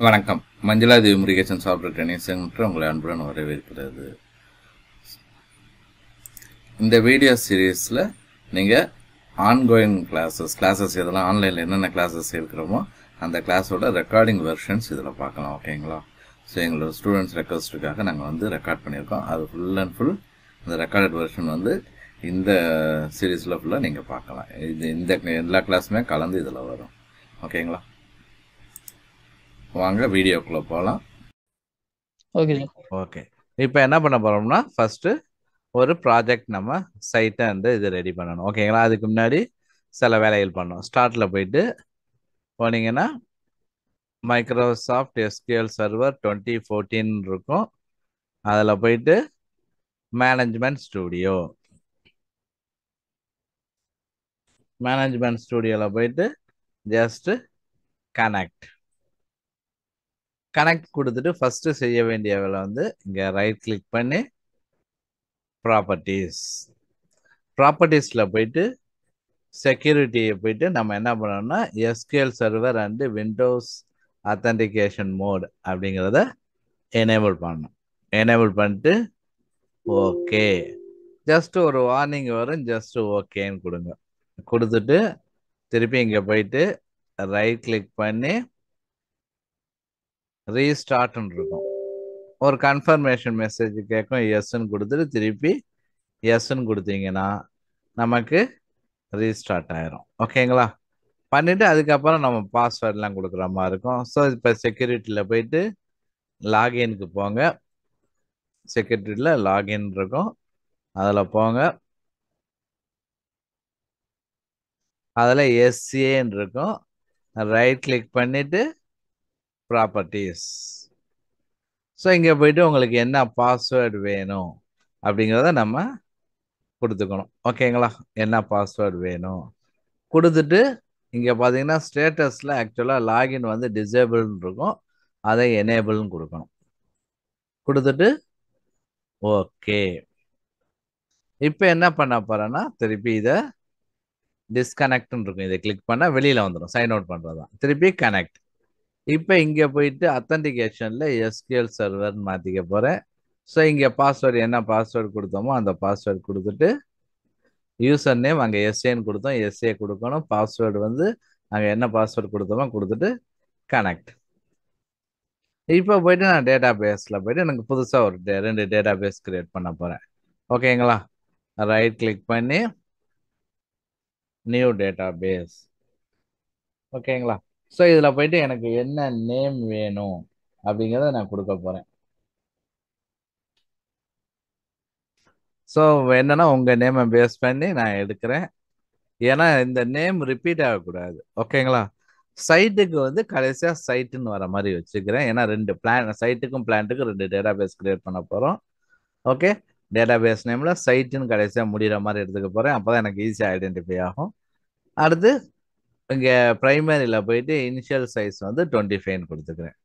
வணக்கம். மஞ்சுளா தேவி Murugesan software training centre உங்களை அன்புடன் வரவேற்கிறது. இந்த வீடியோ சீரீஸில் நீங்கள் ஆன்கோயிங் கிளாஸஸ் இதெல்லாம் ஆன்லைனில் என்னென்ன கிளாஸஸ் இருக்கிறோமோ அந்த கிளாஸோட ரெக்கார்டிங் வெர்ஷன்ஸ் இதில் பார்க்கலாம். ஓகேங்களா? ஸோ எங்களோட ஸ்டூடெண்ட்ஸ் ரெக்வஸ்ட்டுக்காக நாங்கள் ரெக்கார்ட் பண்ணியிருக்கோம். அது ஃபுல் அண்ட் ஃபுல் இந்த ரெக்கார்டட் வெர்ஷன் இந்த சீரீஸில் ஃபுல்லாக நீங்கள் பார்க்கலாம். இந்த எல்லா கிளாஸுமே கலந்து இதில் வரும். ஓகேங்களா? வாங்க வீடியோக்குள்ளே போகலாம். ஓகே, இப்போ என்ன பண்ண போறோம்னா ஃபர்ஸ்ட் ஒரு ப்ராஜெக்ட் நம்ம சைட்டை இது ரெடி பண்ணணும். ஓகேங்களா? அதுக்கு முன்னாடி சில வேலைகள் பண்ணணும். ஸ்டார்ட்ல போயிட்டு போனீங்கன்னா மைக்ரோசாஃப்ட் எஸ்கியூஎல் சர்வர் 2014 இருக்கும். அதில் போயிட்டு மேனேஜ்மெண்ட் ஸ்டூடியோவில் போயிட்டு ஜஸ்ட் கனெக்ட் கொடுத்துட்டு ஃபர்ஸ்ட் செய்ய வேண்டிய வேலை இங்கே ரைட் கிளிக் பண்ணி ப்ராப்பர்ட்டிஸில் போயிட்டு செக்யூரிட்டியை போயிட்டு நம்ம என்ன பண்ணோம்னா SQL server and Windows authentication mode அப்படிங்கிறத எனேபிள் பண்ணணும். எனேபிள் பண்ணிட்டு ஓகே, ஜஸ்ட் ஒரு வார்னிங் வரும், ஜஸ்ட் ஓகேன்னு கொடுங்க. கொடுத்துட்டு திருப்பி இங்கே போயிட்டு ரைட் கிளிக் பண்ணி ரீஸ்டார்ட்னு இருக்கும். ஒரு கன்ஃபர்மேஷன் மெசேஜ் கேட்கும், எஸ்ன்னு கொடுத்துட்டு திருப்பி எஸ்ன்னு கொடுத்தீங்கன்னா நமக்கு ரீஸ்டார்ட் ஆயிரும். ஓகேங்களா? பண்ணிட்டு அதுக்கப்புறம் நம்ம பாஸ்வேர்ட்லாம் கொடுக்குற மாதிரி இருக்கும். ஸோ இப்போ செக்யூரிட்டியில் போயிட்டு லாகின்க்கு போங்க. செக்யூரிட்டியில் லாகின் இருக்கும், அதில் போங்க. அதில் எஸ்ஏன்னு இருக்கும். ரைட் கிளிக் பண்ணிட்டு ப்ராப்பர்ட்டிஸ். ஸோ இங்கே போயிட்டு உங்களுக்கு என்ன பாஸ்வேர்டு வேணும் அப்படிங்கிறத நம்ம கொடுத்துக்கணும். ஓகேங்களா? என்ன பாஸ்வேர்டு வேணும் கொடுத்துட்டு இங்கே பார்த்தீங்கன்னா ஸ்டேட்டஸில் ஆக்சுவலாக லாகின் டிசேபிள்னு இருக்கும், அதை எனேபிள்னு கொடுக்கணும். கொடுத்துட்டு ஓகே. இப்போ என்ன பண்ண போறேன்னா திருப்பி இதை டிஸ்கனெக்ட்னு இருக்கும், இதை கிளிக் பண்ணால் வெளியில் வந்துடும். சைன் அவுட் பண்ணுறது தான். திருப்பி கனெக்ட். இப்போ இங்கே போயிட்டு அத்தன்டிகேஷனில் எஸ்கியூஎல் சர்வர்னு மாற்றிக்க போகிறேன். ஸோ இங்கே பாஸ்வேர்டு என்ன பாஸ்வேர்டு கொடுத்தோமோ அந்த பாஸ்வேர்டு கொடுத்துட்டு யூசர் நேம் அங்கே எஸ்ஏன்னு கொடுத்தோம், எஸ்ஏ கொடுக்கணும். பாஸ்வேர்டு அங்கே என்ன பாஸ்வேர்டு கொடுத்தோமோ கொடுத்துட்டு கனெக்ட். இப்போ போயிட்டு நான் டேட்டா பேஸில் போயிட்டு எனக்கு புதுசாக ஒரு 2 டேட்டா பேஸ் கிரியேட் பண்ண போகிறேன். ஓகேங்களா? ரைட் கிளிக் பண்ணி நியூ டேட்டா பேஸ். ஓகேங்களா? ஸோ இதில் போயிட்டு எனக்கு என்ன நேம் வேணும் அப்படிங்கிறத நான் கொடுக்க போகிறேன். ஸோ என்னன்னா உங்கள் நேமை பேஸ் பண்ணி நான் எடுக்கிறேன். ஏன்னா இந்த நேம் ரிப்பீட் ஆகக்கூடாது. ஓகேங்களா? சைட்டுக்கு கடைசியாக சைட்டுன்னு வர மாதிரி வச்சுக்கிறேன். ஏன்னா 2 சைட்டுக்கும் பிளான்ட்டுக்கும் 2 டேட்டா பேஸ் கிரியேட் பண்ண போகிறோம். ஓகே, டேட்டா பேஸ் நேமில் சைட்டுன்னு கடைசியாக முடிகிற மாதிரி எடுத்துக்க போகிறேன். அப்போ தான் எனக்கு ஈஸியாக ஐடென்டிஃபை ஆகும். அடுத்து இங்கே ப்ரைமரியில் போயிட்டு இனிஷியல் சைஸ் 25ன்னு கொடுத்துக்கிறேன்.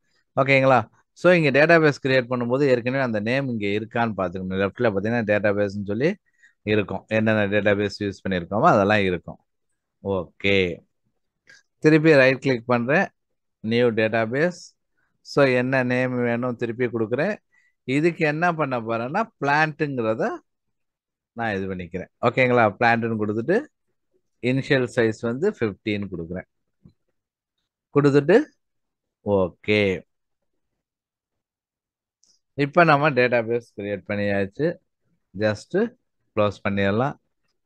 ஓகேங்களா? ஸோ இங்கே டேட்டா பேஸ் கிரியேட் பண்ணும்போது ஏற்கனவே அந்த நேம் இங்கே இருக்கான்னு பார்த்துக்கணும். லெஃப்டில் பார்த்தீங்கன்னா டேட்டா பேஸ்ன்னு சொல்லி இருக்கும், என்னென்ன டேட்டா பேஸ் யூஸ் பண்ணியிருக்கோமோ அதெல்லாம் இருக்கும். ஓகே, திருப்பி ரைட் கிளிக் பண்ணுறேன், நியூ டேட்டா பேஸ். ஸோ என்ன நேம் வேணும் திருப்பி கொடுக்குறேன். இதுக்கு என்ன பண்ண போகிறேன்னா பிளான்ட்டுங்கிறத நான் இது பண்ணிக்கிறேன். ஓகேங்களா? பிளான்ட்டுன்னு கொடுத்துட்டு இனிஷியல் சைஸ் 15 கொடுக்குறேன். கொடுத்துட்டு ஓகே. இப்போ நம்ம டேட்டா பேஸ் கிரியேட் பண்ணியாச்சு. ஜஸ்ட் க்ளோஸ் பண்ணிடலாம்.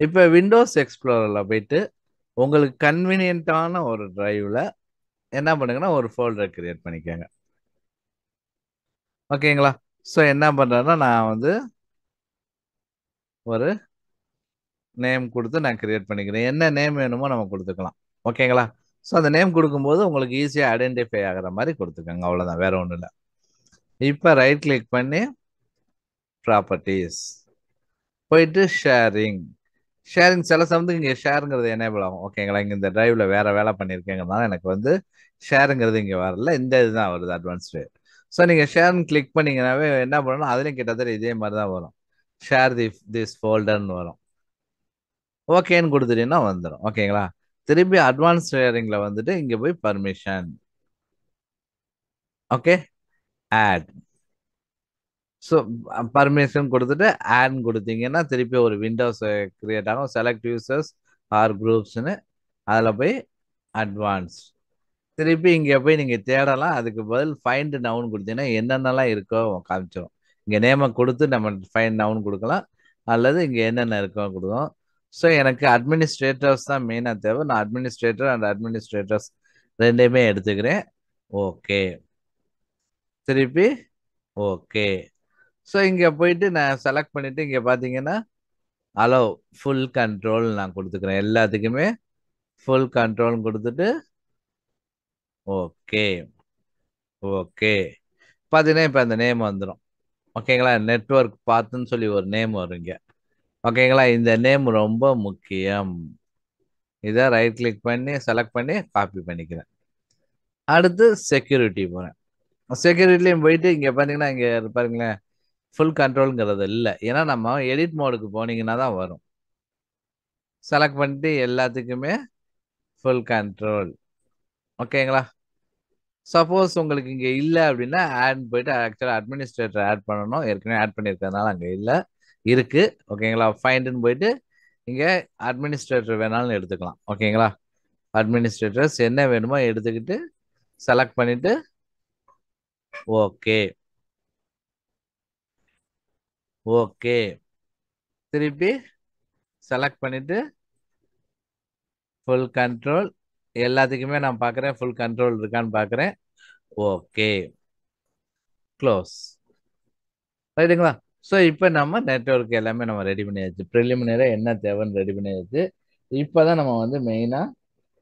இப்போ விண்டோஸ் எக்ஸ்ப்ளோரரில் போயிட்டு உங்களுக்கு கன்வீனியன்ட்டான ஒரு டிரைவில் என்ன பண்ணுங்கன்னா ஒரு ஃபோல்டரை கிரியேட் பண்ணிக்கோங்க. ஓகேங்களா? ஸோ என்ன பண்ணுறேன்னா நான் ஒரு நேம் கொடுத்து நான் கிரியேட் பண்ணிக்கிறேன். என்ன நேம் வேணுமோ நம்ம கொடுத்துக்கலாம். ஓகேங்களா? ஸோ அந்த நேம் கொடுக்கும்போது உங்களுக்கு ஈஸியாக ஐடென்டிஃபை ஆகிற மாதிரி கொடுத்துக்கோங்க. அவ்வளோதான், வேற ஒன்றும் இல்லை. இப்போ ரைட் கிளிக் பண்ணி ப்ராப்பர்ட்டிஸ் போயிட்டு ஷேரிங் சில சமயத்துக்கு இங்கே ஷேருங்கிறது எனேபிள் ஆகும். ஓகேங்களா? இங்கே இந்த டிரைவில் வேற வேலை பண்ணியிருக்கேங்கிறதுனால எனக்கு ஷேருங்கிறது இங்கே வரல, இந்த இதுதான் வருது அட்வான்ஸ்டு. ஸோ நீங்கள் ஷேர்னு கிளிக் பண்ணிங்கனாவே என்ன பண்ணணும், அதுலேயும் கிட்டத்தட்ட இதே மாதிரி தான் வரும். ஷேர் திஸ் ஃபோல்டர்னு வரும். ஓகேன்னு கொடுத்துட்டீங்கன்னா வந்துடும். ஓகேங்களா? திருப்பி அட்வான்ஸ் ஷேரிங்கில் இங்கே போய் permission okay, add. So permission கொடுத்துட்டு ஆட் கொடுத்தீங்கன்னா திருப்பி ஒரு விண்டோஸ் கிரியேட் ஆகும். செலக்ட் யூசர்ஸ் ஆர் குரூப்ஸ்னு அதில் போய் அட்வான்ஸ். திருப்பி இங்கே போய் நீங்கள் தேடலாம். அதுக்கு பதில் ஃபைண்ட் நவுன் கொடுத்தீங்கன்னா என்னென்னலாம் இருக்கோ காமிச்சிடும். இங்கே நேமை கொடுத்து நம்ம ஃபைண்ட் நவுன் கொடுக்கலாம், அல்லது இங்கே என்னென்ன இருக்கோ கொடுக்கும். ஸோ எனக்கு அட்மினிஸ்ட்ரேட்டர்ஸ் தான் மெயினாக தேவை. நான் அட்மினிஸ்ட்ரேட்டர் அண்ட் அட்மினிஸ்ட்ரேட்டர்ஸ் ரெண்டையுமே எடுத்துக்கிறேன். ஓகே, திருப்பி ஓகே. ஸோ இங்கே போயிட்டு நான் செலக்ட் பண்ணிவிட்டு இங்கே பார்த்தீங்கன்னா அலோ ஃபுல் கண்ட்ரோல் நான் கொடுத்துக்கிறேன். எல்லாத்துக்குமே ஃபுல் கண்ட்ரோல் கொடுத்துட்டு ஓகே ஓகே. பார்த்தீங்கன்னா இப்போ அந்த நேம் வந்துடும். ஓகேங்களா, நெட்வொர்க் பார்த்துன்னு சொல்லி ஒரு நேம் வரும் இங்கே. ஓகேங்களா, இந்த நேம் ரொம்ப முக்கியம். இதை ரைட் கிளிக் பண்ணி செலக்ட் பண்ணி காப்பி பண்ணிக்கிறேன். அடுத்து செக்யூரிட்டி போகிறேன். செக்யூரிட்டிலையும் போயிட்டு இங்கே பார்த்தீங்கன்னா இங்கே பாருங்களேன், ஃபுல் கண்ட்ரோலுங்கிறது இல்லை. ஏன்னா நம்ம எடிட் மோடுக்கு போனீங்கன்னா தான் வரும். செலக்ட் பண்ணிட்டு எல்லாத்துக்குமே ஃபுல் கண்ட்ரோல். ஓகேங்களா, சப்போஸ் உங்களுக்கு இங்கே இல்லை அப்படின்னா ஆட் போயிட்டு ஆக்சுவலாக அட்மினிஸ்ட்ரேட்டர் ஆட் பண்ணணும். ஏற்கனவே ஆட் பண்ணியிருக்கிறதுனால அங்கே இல்லை, இருக்கு. ஓகேங்களா, ஃபைண்டுன்னு போயிட்டு இங்கே அட்மினிஸ்ட்ரேட்டர் வேணாலும் எடுத்துக்கலாம். ஓகேங்களா, அட்மினிஸ்ட்ரேட்டர்ஸ் என்ன வேணுமோ எடுத்துக்கிட்டு செலக்ட் பண்ணிட்டு ஓகே ஓகே. திருப்பி செலக்ட் பண்ணிட்டு ஃபுல் கண்ட்ரோல். எல்லாத்துக்குமே நான் பார்க்குறேன் ஃபுல் கண்ட்ரோல் இருக்கான்னு பார்க்குறேன். Okay, close. ரைட்டுங்களா. ஸோ இப்போ நம்ம நெட்வொர்க் எல்லாமே நம்ம ரெடி பண்ணியாச்சு. ப்ரிலிமினராக என்ன தேவைன்னு ரெடி பண்ணியாச்சு. இப்போ தான் நம்ம வந்து மெயினாக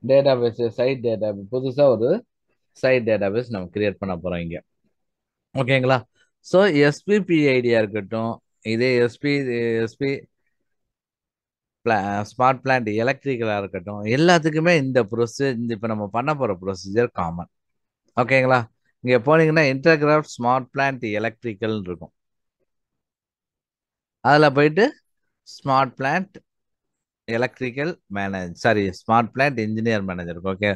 டேட்டா பேஸ், சைட் டேட்டா, புதுசாக ஒரு சைட் டேட்டா பேஸ் நம்ம கிரியேட் பண்ண போகிறோம் இங்கே. ஓகேங்களா, ஸோ எஸ்பிபிஐடியா இருக்கட்டும், இதே எஸ்பி ஸ்மார்ட் பிளான்ட் எலக்ட்ரிக்கலாக இருக்கட்டும், எல்லாத்துக்குமே இந்த ப்ரொசீஜர் இப்போ நம்ம பண்ண போகிற ப்ரொசீஜர் காமன். ஓகேங்களா, இங்கே போனீங்கன்னா இன்டர்கிராஃப்ட் ஸ்மார்ட் பிளான்ட் எலக்ட்ரிக்கல்னு இருக்கும். அதில் போயிட்டு smart plant electrical manager, sorry, smart plant engineer manager இருக்கும். Okay,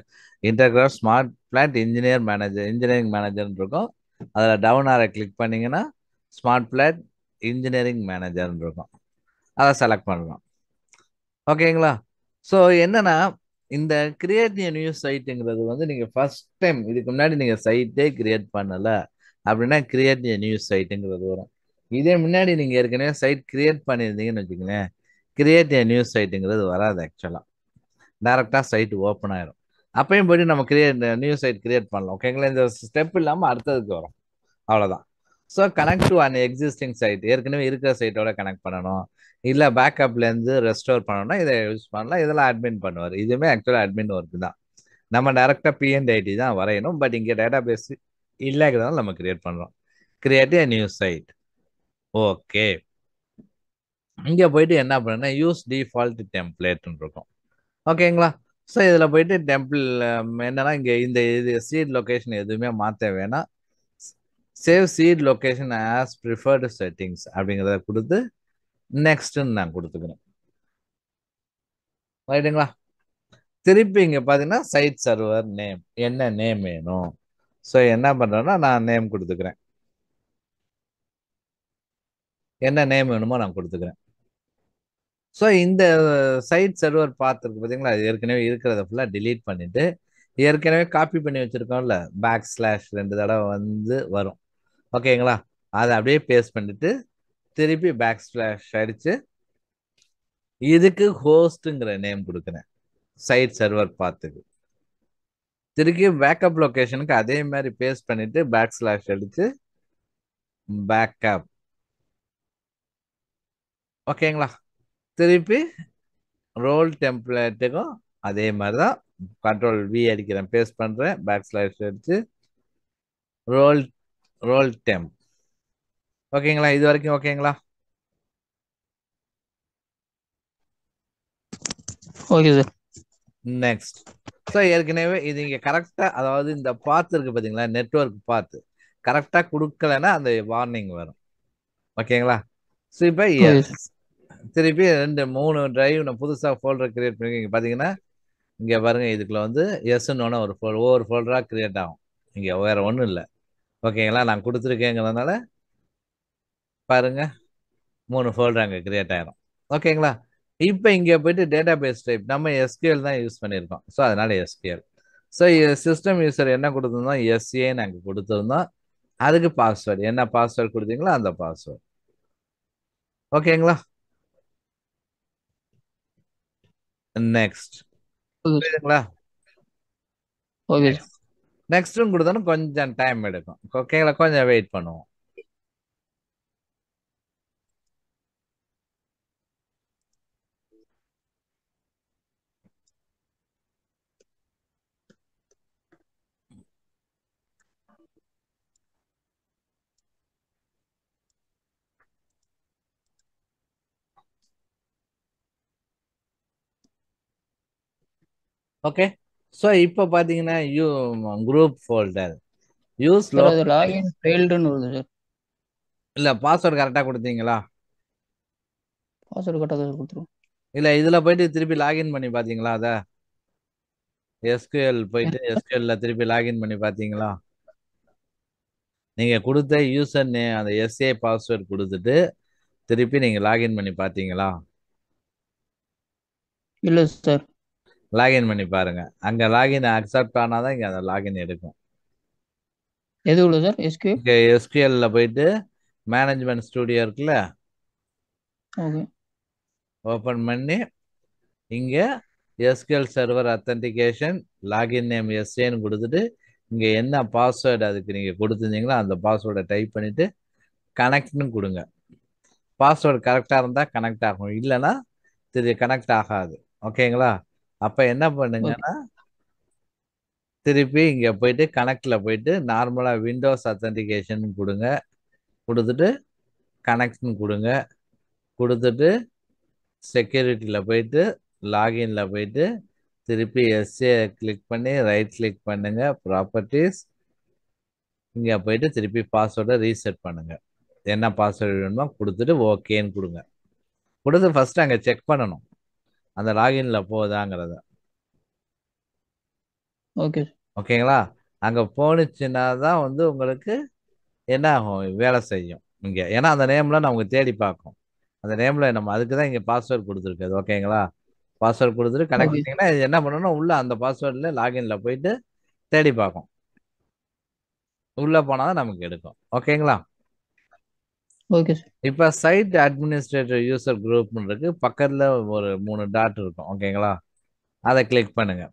intercraft smart plant engineer manager, engineering மேனேஜர்னு இருக்கும். அதில் டவுன் ஆரை கிளிக் பண்ணிங்கன்னா ஸ்மார்ட் பிளான்ட் இன்ஜினியரிங் மேனேஜர்னு இருக்கும். அதை செலக்ட் பண்ணலாம். ஓகேங்களா, ஸோ என்னன்னா இந்த கிரியேட் எ நியூ சைட்டுங்கிறது வந்து நீங்கள் ஃபர்ஸ்ட் டைம் இதுக்கு முன்னாடி நீங்கள் சைட்டே கிரியேட் பண்ணலை அப்படின்னா கிரியேட் எ நியூ சைட்டுங்கிறது வரும். இதே முன்னாடி நீங்கள் ஏற்கனவே சைட் கிரியேட் பண்ணியிருந்தீங்கன்னு வச்சுக்கோங்களேன், கிரியேட் எ நியூ சைட்டுங்கிறது வராது. ஆக்சுவலாக டேரெக்டாக சைட் ஓப்பன் ஆயிடும். அப்பயும் போய்ட்டு நம்ம நியூ சைட் கிரியேட் பண்ணலாம். ஓகேங்களா, இந்த ஸ்டெப் இல்லாமல் அடுத்ததுக்கு வரும். அவ்வளோதான். So connect to an existing site, ஏற்கனவே இருக்கிற சைட்டோட கனெக்ட் பண்ணணும், இல்லை பேக்கப்லேருந்து ரெஸ்டோர் பண்ணணும்னா இதை யூஸ் பண்ணலாம். இதெல்லாம் அட்மின் பண்ணுவார். இதுவுமே ஆக்சுவலாக அட்மின் ஒர்க் தான். நம்ம டேரெக்டாக பிஎன்ஐடி தான் வரையணும். பட் இங்கே டேட்டா பேஸ் இல்லைங்கிறதால நம்ம கிரியேட் பண்ணுறோம். Create a new site. Okay, இங்கே போயிட்டு என்ன பண்ணுன்னா யூஸ் டிஃபால்ட் டெம்ப்ளேட்னு இருக்கும். ஓகேங்களா, ஸோ இதில் போயிட்டு டெம்பிள் என்னன்னா இங்கே இந்த இது சீட் லொக்கேஷன் எதுவுமே மாற்ற வேணாம். Save site location as preferred settings அப்படிங்கிறத கொடுத்து நெக்ஸ்ட்னு நான் கொடுத்துக்கிறேன். ரைட்டுங்களா, திருப்பி இங்கே பார்த்தீங்கன்னா சைட் சர்வர் நேம், என்ன நேம் வேணும். ஸோ என்ன பண்ணுறேன்னா நான் நேம் கொடுத்துக்கிறேன். என்ன நேம் வேணுமோ நான் கொடுத்துக்கிறேன். ஸோ இந்த சைட் சர்வர் பார்த்துருக்கு பார்த்தீங்களா, அது ஏற்கனவே இருக்கிறத ஃபுல்லாக டிலீட் பண்ணிவிட்டு ஏற்கனவே காப்பி பண்ணி வச்சுருக்கோம்ல, // 2 தடவை வந்து வரும். ஓகேங்களா, அதை அப்படியே பேஸ்ட் பண்ணிட்டு திருப்பி / அடித்து இதுக்கு ஹோஸ்ட்டுங்கிற நேம் கொடுக்குறேன். சைட் சர்வர் பார்த்துக்கு திருப்பி பேக்கப் லொக்கேஷனுக்கு அதே மாதிரி பேஸ்ட் பண்ணிட்டு / அடித்து பேக்கப். ஓகேங்களா, திருப்பி ரோல் டெம்ப்ளேட்டுக்கும் அதே மாதிரி தான் Ctrl+V அடிக்கிறேன், பேஸ்ட் பண்ணுறேன், / அடித்து ரோல் டெம்ப். ஓகேங்களா, இது வரைக்கும் ஓகேங்களா? Okay sir. நெக்ஸ்ட். ஸோ ஏற்கனவே இது இங்கே கரெக்டாக, அதாவது இந்த பாத் இருக்கு பார்த்தீங்களா, நெட்வொர்க் பாத்து கரெக்டாக கொடுக்கலன்னா அந்த வார்னிங் வரும். ஓகேங்களா, ஸோ இப்போ திருப்பி 3 டிரைவ் நான் புதுசாக ஃபோல்டர் கிரியேட் பண்ணி இங்கே பார்த்தீங்கன்னா இங்கே பாருங்க, இதுக்குள்ள வந்து எஸ்ன்னு ஒரு ஒவ்வொரு ஃபோல்டராக கிரியேட் ஆகும். இங்கே வேற ஒன்றும் இல்லை. ஓகேங்களா? நான் கொடுத்துருக்கேங்கிறதுனால பாருங்க 3 ஃபோல்டர் அங்கே கிரியேட் ஆயிரும். ஓகேங்களா? இப்போ இங்கே போயிட்டு டேட்டாபேஸ் டைப் நம்ம எஸ்கியூஎல் தான் யூஸ் பண்ணியிருக்கோம். ஸோ அதனால எஸ்கியூஎல். ஸோ சிஸ்டம் யூசர் என்ன கொடுத்துருந்தோம்? எஸ்ஏன்னு அங்கே கொடுத்துருந்தோம். அதுக்கு பாஸ்வேர்டு என்ன பாஸ்வேர்டு கொடுத்தீங்களோ அந்த பாஸ்வேர்டு. ஓகேங்களா? நெக்ஸ்ட் ஓகே புரியுதுங்களா? Okay sir. நெக்ஸ்ட்டும் கொடுத்தாலும் கொஞ்சம் டைம் எடுக்கும். ஓகேங்களா? கொஞ்சம் வெயிட் பண்ணுவோம். ஓகே. ஸோ இப்போ பார்த்தீங்கன்னா குரூப் ஃபோல்டர் யூஸ் சார் அது லாகின் ஃபெயில்டுன்னு வருது சார். இல்லை பாஸ்வேர்டு கரெக்டாக கொடுத்தீங்களா? பாஸ்வேர்டு கரெக்டாக சார் கொடுத்துருவோம். இல்லை இதில் போயிட்டு திருப்பி லாகின் பண்ணி பார்த்தீங்களா? அதை எஸ்கியூஎல் போயிட்டு எஸ்கியூஎல்ல திருப்பி லாகின் பண்ணி பார்த்தீங்களா? நீங்கள் கொடுத்த யூசர் நேம் அந்த எஸ்ஏ பாஸ்வேர்டு கொடுத்துட்டு திருப்பி நீங்கள் லாகின் பண்ணி பார்த்தீங்களா? இல்லை சார். லாகின் பண்ணி பாருங்க. அங்கே லாகின் அக்செப்ட் ஆனாதான் இங்கே அந்த லாகின் எடுக்கும். எது உள்ள சார்? எஸ்கியூ. இங்கே எஸ்கியூஎல்ல போயிட்டு மேனேஜ்மெண்ட் ஸ்டுடியோ இருக்குல்ல, ஓகே ஓப்பன் பண்ணி இங்கே SQL server authentication login name எஸ்ஏன்னு கொடுத்துட்டு இங்கே என்ன பாஸ்வேர்டு அதுக்கு நீங்கள் கொடுத்துருந்தீங்களோ அந்த பாஸ்வேர்டை டைப் பண்ணிவிட்டு கனெக்ட்னு கொடுங்க. பாஸ்வேர்டு கரெக்டாக இருந்தால் கனெக்ட் ஆகும், இல்லைன்னா கனெக்ட் ஆகாது. ஓகேங்களா? அப்போ என்ன பண்ணுங்கன்னா திருப்பி இங்கே போயிட்டு கனெக்டில் போயிட்டு நார்மலாக விண்டோஸ் அத்தன்டிகேஷன் கொடுங்க. கொடுத்துட்டு கனெக்ட்னு கொடுங்க. கொடுத்துட்டு செக்யூரிட்டியில் போயிட்டு லாகின்ல போயிட்டு திருப்பி எஸ்ஏ கிளிக் பண்ணி ரைட் கிளிக் பண்ணுங்க, ப்ராப்பர்ட்டிஸ். இங்கே போயிட்டு திருப்பி பாஸ்வேர்டை ரீசெட் பண்ணுங்க. என்ன பாஸ்வேர்டு வேணுமோ கொடுத்துட்டு ஓகேன்னு கொடுங்க. கொடுத்து ஃபர்ஸ்ட் அங்கே செக் பண்ணணும் அந்த லாகின்ல போகுதாங்கிறத. ஓகே ஓகேங்களா? அங்கே போனுச்சுன்னா தான் வந்து உங்களுக்கு என்ன ஆகும், வேலை செய்யும் இங்கே. ஏன்னா அந்த நேம்ல நமக்கு தேடி பார்க்கும். அந்த நேம்ல நம்ம அதுக்கு தான் இங்கே பாஸ்வேர்டு கொடுத்துருக்குது. ஓகேங்களா? பாஸ்வேர்டு கொடுத்துட்டு கனெக்ட் ஓகே பண்ணிங்கன்னா இது என்ன பண்ணணும், உள்ள அந்த பாஸ்வேர்டில் லாகின்ல போயிட்டு தேடி பார்க்கும். உள்ள போனால் தான் நமக்கு எடுக்கும். ஓகேங்களா? Okay sir. இப்போ சைட் அட்மினிஸ்ட்ரேட்டர் யூசர் குரூப்னு இருக்கு, பக்கத்தில் ஒரு 3 டாட் இருக்கும். ஓகேங்களா? அதை கிளிக் பண்ணுங்க.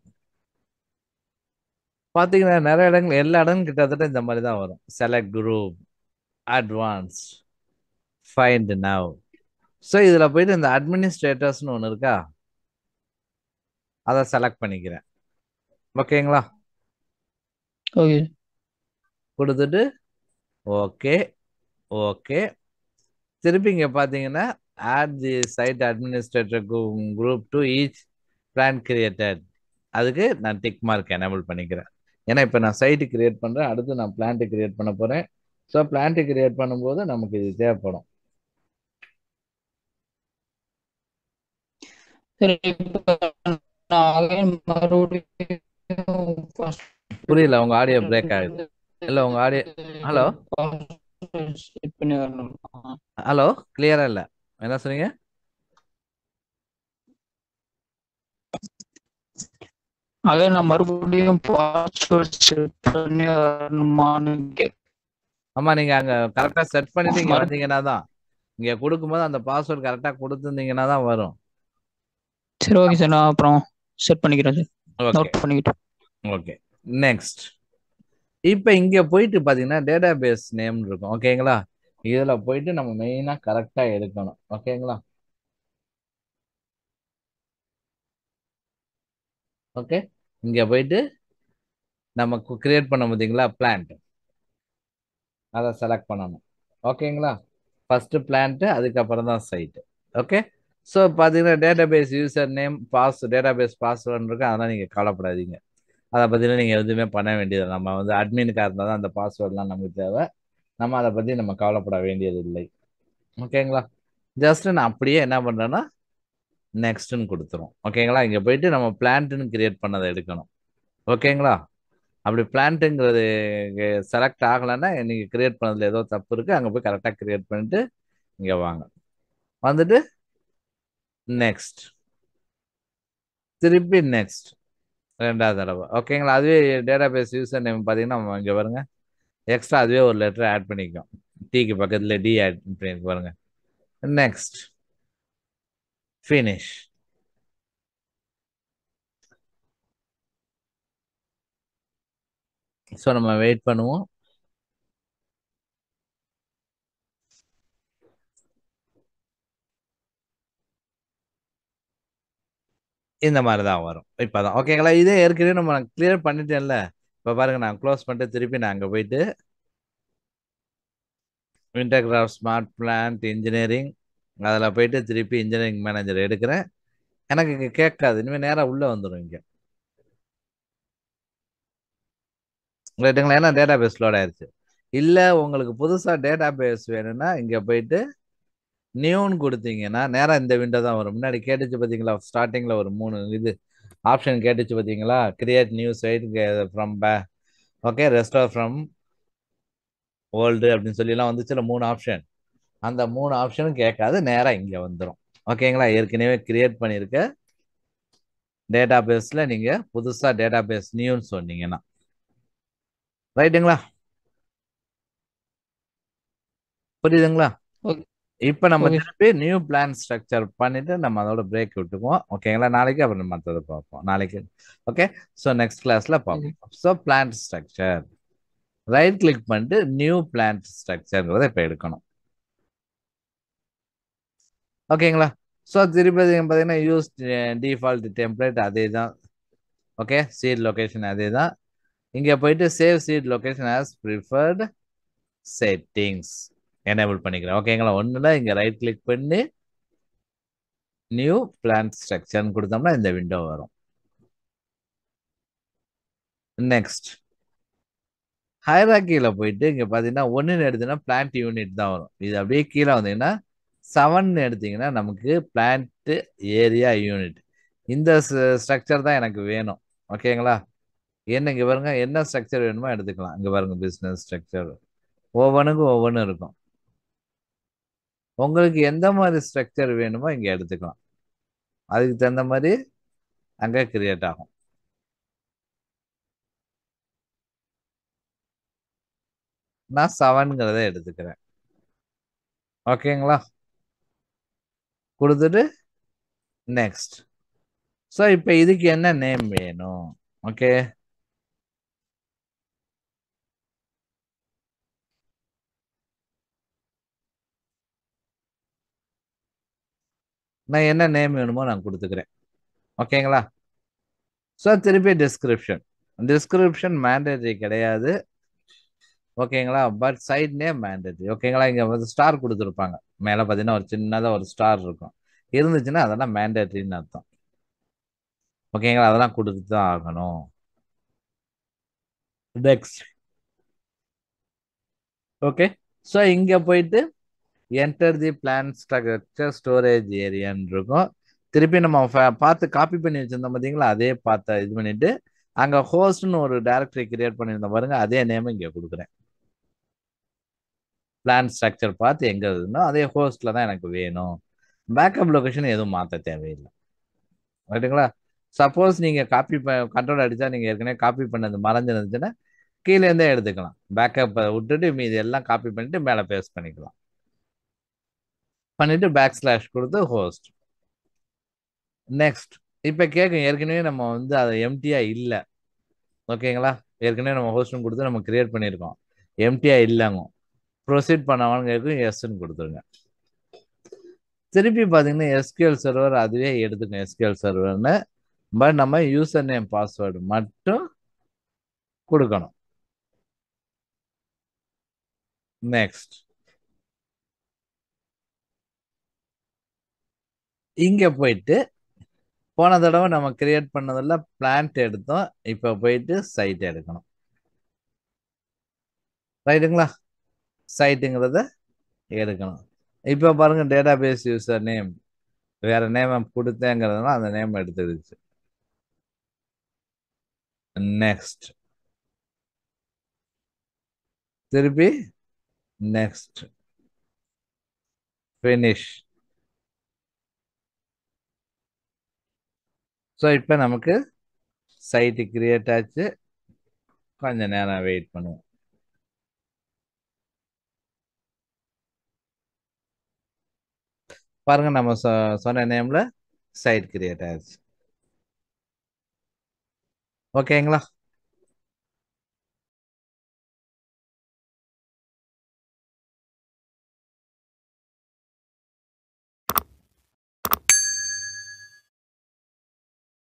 பார்த்தீங்கன்னா நிறைய இடங்கள் எல்லா இடங்களும் கிட்டத்தட்ட இந்த மாதிரி தான் வரும். Select group, advance, find now. So இதில் போயிட்டு இந்த அட்மினிஸ்ட்ரேட்டர்ஸ்னு ஒன்று இருக்கா, அதை செலக்ட் பண்ணிக்கிறேன். ஓகேங்களா? ஓகே கொடுத்துட்டு ஓகே ஓகே. திருப்பி இங்கே பார்த்தீங்கன்னா add the site administrator group to each plan created. அதுக்கு நான் டிக் மார்க் எனேபிள் பண்ணிக்கிறேன். ஏன்னா இப்போ நான் சைட்டு கிரியேட் பண்ணுறேன், அடுத்து நான் பிளான்ட்டு கிரியேட் பண்ண போகிறேன். ஸோ பிளான்ட்டு கிரியேட் பண்ணும்போது நமக்கு இது தேவைப்படும். சரி. இப்போ நான் மறுபடியும் புரியல, உங்கள் ஆடியோ பிரேக் ஆகுது. இல்லை உங்கள் ஆடியோ, ஹலோ செட் பண்ணி வரணும். ஹலோ கிளியரா இல்லை, என்ன சொன்னீங்க? அதே நான் மறுபடியும் பாஸ்வேர்ட் செட் பண்ணி வரணுமான்னு ஆமா, நீங்க அங்க கரெக்டா செட் பண்ணிட்டு இங்க வந்தீங்கன்னா தான், இங்க கொடுக்கும்போது அந்த பாஸ்வேர்ட் கரெக்டா கொடுத்துருந்தீங்கன்னா தான் வரும். சரி ஓகே சார், நான் அப்புறம் செட் பண்ணிக்கிறேன் சார். ஓகே நோட் பண்ணிக்கிட்டேன். ஓகே. நெக்ஸ்ட் இப்போ இங்க போயிட்டு பாத்தீங்கன்னா டேட்டா பேஸ் நேம் இருக்கும். ஓகேங்களா? இதுல போயிட்டு நம்ம மெயினா கரெக்டா எடுக்கணும். ஓகேங்களா? ஓகே. இங்க போயிட்டு நமக்கு கிரியேட் பண்ண பார்த்தீங்களா பிளான்ட், அதை செலக்ட் பண்ணணும். ஓகேங்களா? ஃபர்ஸ்ட் பிளான்ட், அதுக்கப்புறம் தான் சைட்டு. ஓகே. ஸோ பார்த்தீங்கன்னா database user name database password இருக்கு, அதெல்லாம் நீங்கள் கவலைப்படாதீங்க. அதை பற்றின நீங்கள் எதுவுமே பண்ண வேண்டியது, நம்ம வந்து அட்மினுக்காக இருந்தால் தான் அந்த பாஸ்வேர்ட்லாம் நமக்கு தேவை. நம்ம அதை பற்றி நம்ம கவலைப்பட வேண்டியது இல்லை. ஓகேங்களா? ஜஸ்ட் நான் அப்படியே என்ன பண்ணுறேன்னா நெக்ஸ்ட்னு கொடுத்துரும். ஓகேங்களா? இங்கே போயிட்டு நம்ம பிளான்ட்னு கிரியேட் பண்ணதை எடுக்கணும். ஓகேங்களா? அப்படி பிளான்ட்டுங்கிறது செலக்ட் ஆகலைன்னா நீங்கள் கிரியேட் பண்ணதில் ஏதோ தப்பு இருக்குது, அங்கே போய் கரெக்டாக கிரியேட் பண்ணிட்டு இங்கே வாங்க. வந்துட்டு நெக்ஸ்ட், திருப்பி நெக்ஸ்ட், ரெண்டாவது தடவை. ஓகேங்களா? அதுவே டேட்டா பேஸ் யூசர் நேம் பார்த்தீங்கன்னா இங்கே பாருங்க, எக்ஸ்ட்ரா அதுவே ஒரு லெட்டர் ஆட் பண்ணிக்கும். டிக்கு பக்கத்தில் டி ஆட் பண்ணி பாருங்க. Next, finish. ஸோ நம்ம வெயிட் பண்ணுவோம். இந்த மாதிரி தான் வரும் இப்போதான். ஓகேங்களா? இதே ஏற்கனவே நம்ம கிளியர் பண்ணிட்டேன்ல. இப்போ பாருங்க, நான் க்ளோஸ் பண்ணிட்டு திருப்பி நான் அங்கே போயிட்டு இன்டகிராஃப் ஸ்மார்ட் பிளான்ட் இன்ஜினியரிங் அதில் போயிட்டு திருப்பி இன்ஜினியரிங் மேனேஜர் எடுக்கிறேன். எனக்கு இங்கே கேட்காது, இனிமேல் நேராக உள்ளே வந்துடும் இங்கே. ரைட்டுங்களா? ஏன்னா டேட்டா பேஸ் லோட் ஆயிடுச்சு. இல்லை உங்களுக்கு புதுசாக டேட்டா பேஸ் வேணும்னா இங்கே போயிட்டு நியூன்னு கொடுத்தீங்கன்னா நேராக இந்த விண்டோ தான் வரும். முன்னாடி கேட்டுச்சு பார்த்தீங்களா, ஸ்டார்டிங்கில் ஒரு 3 இது ஆப்ஷன் கேட்டுச்சு பார்த்தீங்களா, create new site from okay, restore from old அப்படின்னு சொல்லிலாம் வந்துச்சுல 3 ஆப்ஷன். அந்த 3 ஆப்ஷனும் கேட்காது, நேராக இங்கே வந்துடும். ஓகேங்களா? ஏற்கனவே கிரியேட் பண்ணியிருக்க டேட்டா பேஸில் நீங்கள் புதுசாக டேட்டா பேஸ் நியூன்னு சொன்னீங்கன்னா. ரைட்டுங்களா? புரியுதுங்களா? ஓகே இப்போ நம்ம ஓகே திருப்பி நியூ பிளான் ஸ்ட்ரக்சர் பண்ணிட்டு நம்ம அதோட பிரேக் விட்டுக்குவோம். ஓகேங்களா? நாளைக்கு அப்புறம் மற்றதை பார்ப்போம் நாளைக்கு. ஓகே, ஸோ நெக்ஸ்ட் கிளாஸ்ல ஓகே பார்ப்போம். So plan structure right click பண்ணிட்டு நியூ பிளான் ஸ்ட்ரக்சர்ங்கிறத இப்போ எடுக்கணும். ஓகேங்களா? ஸோ திருப்பி பார்த்தீங்கன்னா யூஸ் டிஃபால்ட் டெம்ப்ளேட் அதே தான். ஓகே, சீட் லொகேஷன் அதே தான். இங்கே போயிட்டு save site location as preferred settings enable பண்ணிக்கிறேன். ஓகேங்களா? ஒன்றுல இங்கே ரைட் கிளிக் பண்ணி நியூ பிளான் ஸ்ட்ரக்சர்னு கொடுத்தோம்னா இந்த விண்டோ வரும். நெக்ஸ்ட், ஹைராக்கியில் போயிட்டு இங்கே பார்த்தீங்கன்னா 1ன்னு எடுத்தீங்கன்னா பிளான்ட் யூனிட் தான் வரும். இது அப்படியே கீழே வந்தீங்கன்னா 7ன்னு எடுத்தீங்கன்னா நமக்கு பிளான்ட் ஏரியா யூனிட். இந்த ஸ்ட்ரக்சர் தான் எனக்கு வேணும். ஓகேங்களா? என்ன இங்கே பாருங்க, என்ன ஸ்ட்ரக்சர் வேணுமோ எடுத்துக்கலாம். இங்கே பாருங்க, பிஸ்னஸ் ஸ்ட்ரக்சர் ஒவ்வொன்றுக்கும் ஒவ்வொன்றும் இருக்கும். உங்களுக்கு எந்த மாதிரி ஸ்ட்ரக்சர் வேணுமோ இங்கே எடுத்துக்கலாம். அதுக்கு தகுந்த மாதிரி அங்கே கிரியேட் ஆகும். நான் 7ங்கிறத எடுத்துக்கிறேன். ஓகேங்களா? கொடுத்துட்டு நெக்ஸ்ட். ஸோ இப்போ இதுக்கு என்ன நேம் வேணும்? ஓகே, நான் என்ன நேம் வேணுமோ நான் கொடுத்துக்கிறேன். ஓகேங்களா? ஸோ திருப்பி டிஸ்கிரிப்ஷன் மேண்டேட்டரி கிடையாது. ஓகேங்களா? But site name mandatory. ஓகேங்களா? இங்கே வந்து ஸ்டார் கொடுத்துருப்பாங்க. மேலே பார்த்தீங்கன்னா ஒரு சின்னதாக ஒரு ஸ்டார் இருக்கும். இருந்துச்சுன்னா அதெல்லாம் மேண்டேட்டரின்னு அர்த்தம். ஓகேங்களா? அதெல்லாம் கொடுத்து தான் ஆகணும். நெக்ஸ்ட். ஓகே, ஸோ இங்கே போயிட்டு enter the plan structure storage ஏரியான்னு இருக்கும். திருப்பி நம்ம பார்த்து காப்பி பண்ணி வச்சிருந்தோம் பார்த்தீங்களா, அதே பார்த்து இது பண்ணிட்டு அங்கே ஹோஸ்ட்னு ஒரு டைரக்டரி கிரியேட் பண்ணியிருந்தோம் பாருங்க, அதே நேம் இங்கே கொடுக்குறேன். பிளான் ஸ்ட்ரக்சர் பார்த்து எங்கே இருக்குன்னா அதே ஹோஸ்ட்ல தான் எனக்கு வேணும். பேக்கப் லொகேஷன் எதுவும் மாற்ற தேவையில்லை. ரைட்டுங்களா? சப்போஸ் நீங்கள் காப்பி கண்ட்ரோல் அடித்தா நீங்கள் ஏற்கனவே காப்பி பண்ணது மறைஞ்சிருந்துச்சுன்னா கீழே இருந்தே எடுத்துக்கலாம். பேக்கப்பை விட்டுட்டு மீதி எல்லாம் காப்பி பண்ணிட்டு மேலே பேஸ்ட் பண்ணிக்கலாம். பண்ணிட்டு பேக் / கொடுத்து ஹோஸ்ட். நெக்ஸ்ட். இப்போ கேட்கும், ஏற்கனவே நம்ம வந்து அதை எம்டியா இல்லை. ஓகேங்களா? ஏற்கனவே நம்ம ஹோஸ்ட்னு கொடுத்து நம்ம கிரியேட் பண்ணியிருக்கோம், எம்டியா இல்லைங்க. ப்ரொசீட் பண்ணவான்னு கேட்கும், எஸ்ன்னு கொடுத்துருங்க. திருப்பி பார்த்தீங்கன்னா எஸ்கியூஎல் சர்வர் அதுவே எடுத்துக்கும் எஸ்கியூஎல் சர்வர்னு. பட் நம்ம யூசர் நேம் பாஸ்வேர்டு மட்டும் கொடுக்கணும். நெக்ஸ்ட். இங்கே போயிட்டு போன தடவை நம்ம கிரியேட் பண்ணதெல்லாம் பிளான்ட் எடுத்தோம். இப்போ போயிட்டு சைட் எடுக்கணும். ரைட்டுங்களா? சைட்டுங்கிறத எடுக்கணும். இப்போ பாருங்க, டேட்டா பேஸ் யூசர் நேம் வேற நேம் கொடுத்தேங்கிறதுனால அந்த நேம் எடுத்துடுச்சு. நெக்ஸ்ட். திருப்பி நெக்ஸ்ட் ஃபினிஷ். ஸோ இப்போ நமக்கு சைட்டு கிரியேட் ஆச்சு. கொஞ்ச நேரம் வெயிட் பண்ணுவோம். பாருங்க, நம்ம சொன்ன நேம்ல சைட் கிரியேட் ஆயிடுச்சு. ஓகேங்களா?